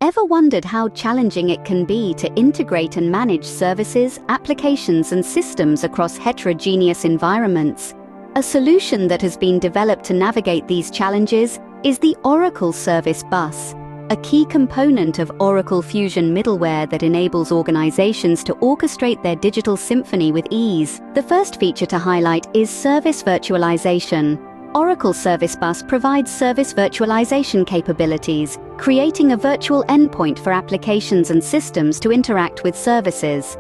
Ever wondered how challenging it can be to integrate and manage services, applications, and systems across heterogeneous environments? A solution that has been developed to navigate these challenges is the Oracle Service Bus, a key component of Oracle Fusion middleware that enables organizations to orchestrate their digital symphony with ease. The first feature to highlight is service virtualization. Oracle Service Bus provides service virtualization capabilities, creating a virtual endpoint for applications and systems to interact with services.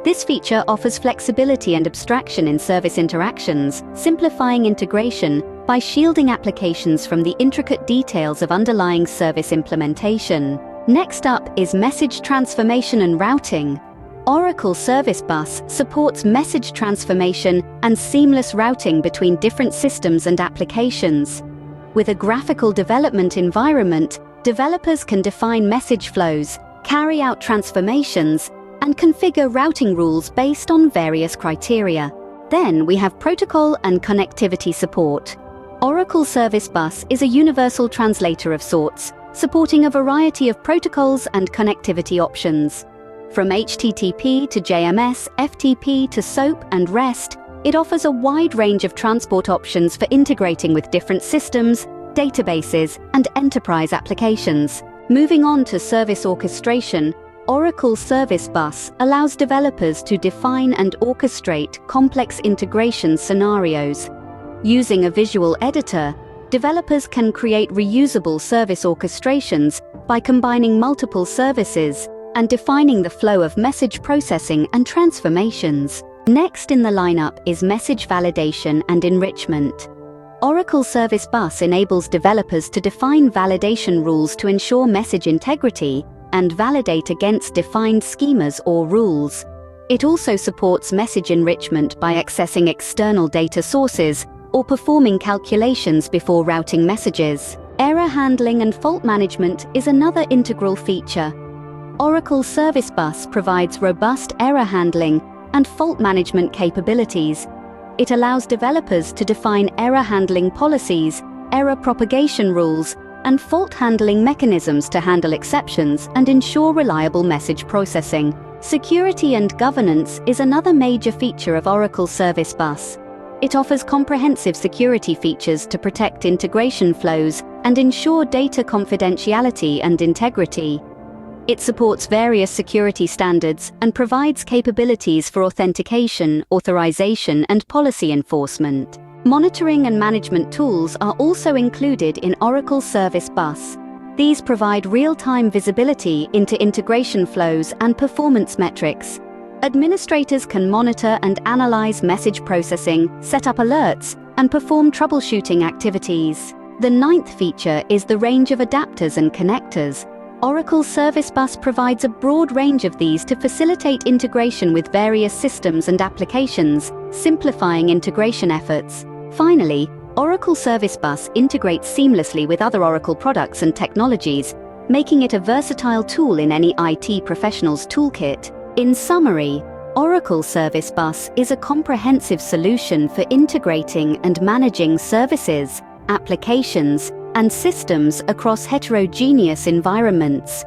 This feature offers flexibility and abstraction in service interactions, simplifying integration by shielding applications from the intricate details of underlying service implementation. Next up is message transformation and routing. Oracle Service Bus supports message transformation and seamless routing between different systems and applications. With a graphical development environment, developers can define message flows, carry out transformations, and configure routing rules based on various criteria. Then we have protocol and connectivity support. Oracle Service Bus is a universal translator of sorts, supporting a variety of protocols and connectivity options. From HTTP to JMS, FTP to SOAP and REST, it offers a wide range of transport options for integrating with different systems, databases, and enterprise applications. Moving on to service orchestration, Oracle Service Bus allows developers to define and orchestrate complex integration scenarios. Using a visual editor, developers can create reusable service orchestrations by combining multiple services and defining the flow of message processing and transformations. Next in the lineup is message validation and enrichment. Oracle Service Bus enables developers to define validation rules to ensure message integrity and validate against defined schemas or rules. It also supports message enrichment by accessing external data sources or performing calculations before routing messages. Error handling and fault management is another integral feature. Oracle Service Bus provides robust error handling and fault management capabilities. It allows developers to define error handling policies, error propagation rules, and fault handling mechanisms to handle exceptions and ensure reliable message processing. Security and governance is another major feature of Oracle Service Bus. It offers comprehensive security features to protect integration flows and ensure data confidentiality and integrity. It supports various security standards and provides capabilities for authentication, authorization, and policy enforcement. Monitoring and management tools are also included in Oracle Service Bus. These provide real-time visibility into integration flows and performance metrics. Administrators can monitor and analyze message processing, set up alerts, and perform troubleshooting activities. The ninth feature is the range of adapters and connectors. Oracle Service Bus provides a broad range of these to facilitate integration with various systems and applications, simplifying integration efforts. Finally, Oracle Service Bus integrates seamlessly with other Oracle products and technologies, making it a versatile tool in any IT professional's toolkit. In summary, Oracle Service Bus is a comprehensive solution for integrating and managing services, applications, and systems across heterogeneous environments.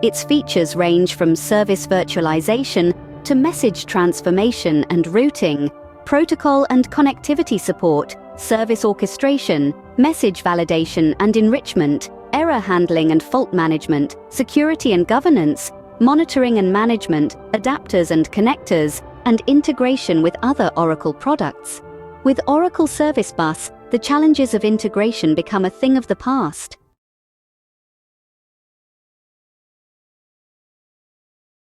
Its features range from service virtualization to message transformation and routing, protocol and connectivity support, service orchestration, message validation and enrichment, error handling and fault management, security and governance, monitoring and management, adapters and connectors, and integration with other Oracle products. With Oracle Service Bus, the challenges of integration become a thing of the past.